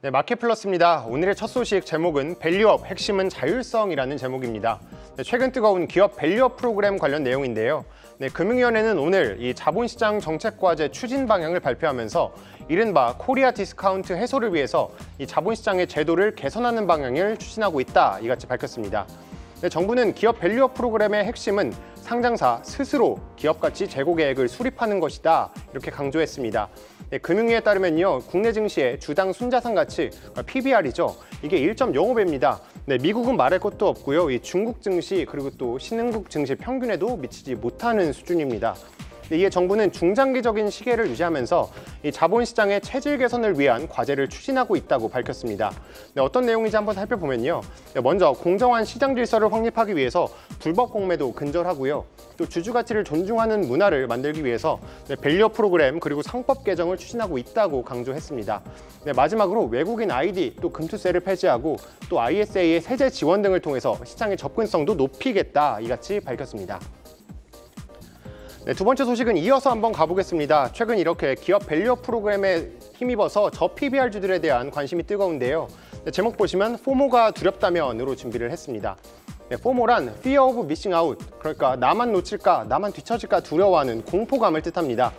네, 마켓플러스입니다. 오늘의 첫 소식 제목은 밸류업 핵심은 자율성이라는 제목입니다. 네, 최근 뜨거운 기업 밸류업 프로그램 관련 내용인데요. 네, 금융위원회는 오늘 이 자본시장 정책과제 추진 방향을 발표하면서 이른바 코리아 디스카운트 해소를 위해서 이 자본시장의 제도를 개선하는 방향을 추진하고 있다, 이같이 밝혔습니다. 네, 정부는 기업 밸류업 프로그램의 핵심은 상장사 스스로 기업 가치 재고 계획을 수립하는 것이다, 이렇게 강조했습니다. 네, 금융위에 따르면요, 국내 증시의 주당 순자산 가치 PBR이죠. 이게 1.05배입니다. 네, 미국은 말할 것도 없고요. 이 중국 증시 그리고 또 신흥국 증시 평균에도 미치지 못하는 수준입니다. 이에 정부는 중장기적인 시계를 유지하면서 이 자본시장의 체질 개선을 위한 과제를 추진하고 있다고 밝혔습니다. 네, 어떤 내용인지 한번 살펴보면요. 네, 먼저 공정한 시장 질서를 확립하기 위해서 불법 공매도 근절하고요. 또 주주 가치를 존중하는 문화를 만들기 위해서 네, 밸류업 프로그램 그리고 상법 개정을 추진하고 있다고 강조했습니다. 네, 마지막으로 외국인 ID 또 금투세를 폐지하고 또 ISA의 세제 지원 등을 통해서 시장의 접근성도 높이겠다, 이같이 밝혔습니다. 네, 두 번째 소식은 이어서 한번 가보겠습니다. 최근 이렇게 기업 밸류업 프로그램에 힘입어서 저PBR주들에 대한 관심이 뜨거운데요. 네, 제목 보시면 포모가 두렵다면으로 준비를 했습니다. 네, 포모란 Fear of Missing Out, 그러니까 나만 놓칠까, 나만 뒤처질까 두려워하는 공포감을 뜻합니다.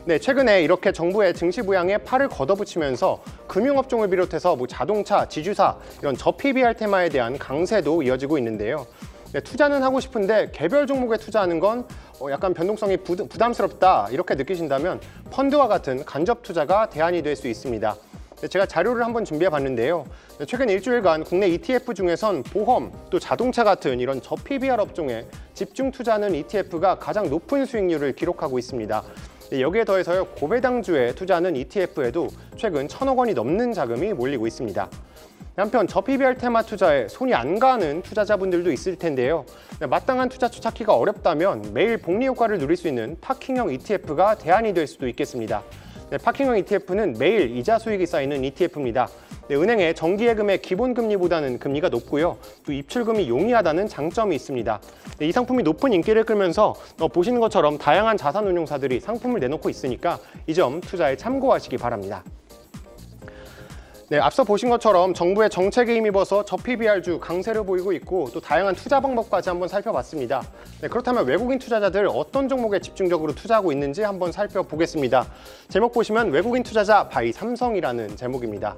네, 최근에 이렇게 정부의 증시 부양에 팔을 걷어붙이면서 금융업종을 비롯해서 자동차, 지주사 이런 저PBR 테마에 대한 강세도 이어지고 있는데요. 네, 투자는 하고 싶은데 개별 종목에 투자하는 건 약간 변동성이 부담스럽다, 이렇게 느끼신다면 펀드와 같은 간접 투자가 대안이 될 수 있습니다. 네, 제가 자료를 한번 준비해 봤는데요. 네, 최근 일주일간 국내 ETF 중에선 보험, 또 자동차 같은 이런 저PBR 업종에 집중 투자하는 ETF가 가장 높은 수익률을 기록하고 있습니다. 네, 여기에 더해서요, 고배당주에 투자하는 ETF에도 최근 1,000억 원이 넘는 자금이 몰리고 있습니다. 한편 저PBR 테마 투자에 손이 안 가는 투자자분들도 있을 텐데요. 마땅한 투자처 찾기가 어렵다면 매일 복리 효과를 누릴 수 있는 파킹형 ETF가 대안이 될 수도 있겠습니다. 파킹형 ETF는 매일 이자 수익이 쌓이는 ETF입니다. 은행의 정기예금의 기본금리보다는 금리가 높고요. 또 입출금이 용이하다는 장점이 있습니다. 이 상품이 높은 인기를 끌면서 보시는 것처럼 다양한 자산운용사들이 상품을 내놓고 있으니까 이 점 투자에 참고하시기 바랍니다. 네, 앞서 보신 것처럼 정부의 정책에 힘입어서 저PBR주 강세를 보이고 있고 또 다양한 투자 방법까지 한번 살펴봤습니다. 네, 그렇다면 외국인 투자자들 어떤 종목에 집중적으로 투자하고 있는지 한번 살펴보겠습니다. 제목 보시면 외국인 투자자 바이 삼성이라는 제목입니다.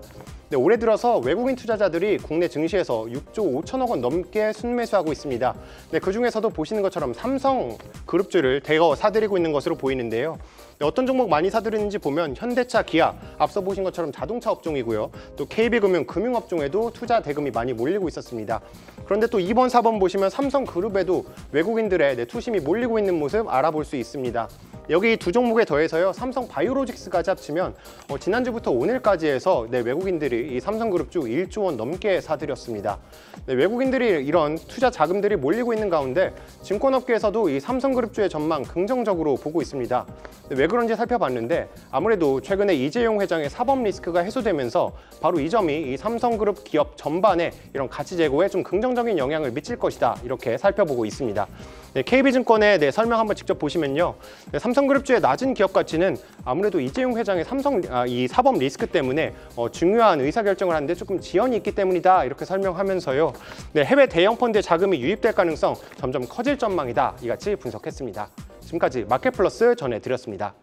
네, 올해 들어서 외국인 투자자들이 국내 증시에서 6조 5천억 원 넘게 순매수하고 있습니다. 네, 그중에서도 보시는 것처럼 삼성그룹주를 대거 사들이고 있는 것으로 보이는데요. 네, 어떤 종목 많이 사들이는지 보면 현대차, 기아, 앞서 보신 것처럼 자동차 업종이고요. 또 KB금융, 금융업종에도 투자 대금이 많이 몰리고 있었습니다. 그런데 또 2번, 4번 보시면 삼성그룹에도 외국인들의 투심이 몰리고 있는 모습 알아볼 수 있습니다. 여기 두 종목에 더해서요, 삼성바이오로직스까지 합치면 지난주부터 오늘까지 해서 외국인들이 이 삼성그룹주 1조 원 넘게 사들였습니다. 네, 외국인들이 이런 투자 자금들이 몰리고 있는 가운데 증권업계에서도 이 삼성그룹주의 전망 긍정적으로 보고 있습니다. 네, 왜 그런지 살펴봤는데 아무래도 최근에 이재용 회장의 사법 리스크가 해소되면서 바로 이 점이 이 삼성그룹 기업 전반에 이런 가치 제고에 좀 긍정적인 영향을 미칠 것이다, 이렇게 살펴보고 있습니다. 네, KB증권의 설명 한번 직접 보시면요. 네, 삼성그룹주의 낮은 기업 가치는 아무래도 이재용 회장의 이 사법 리스크 때문에 중요한 의사결정을 하는데 조금 지연이 있기 때문이다, 이렇게 설명하면서요. 네, 해외 대형 펀드의 자금이 유입될 가능성 점점 커질 전망이다, 이같이 분석했습니다. 지금까지 마켓플러스 전해드렸습니다.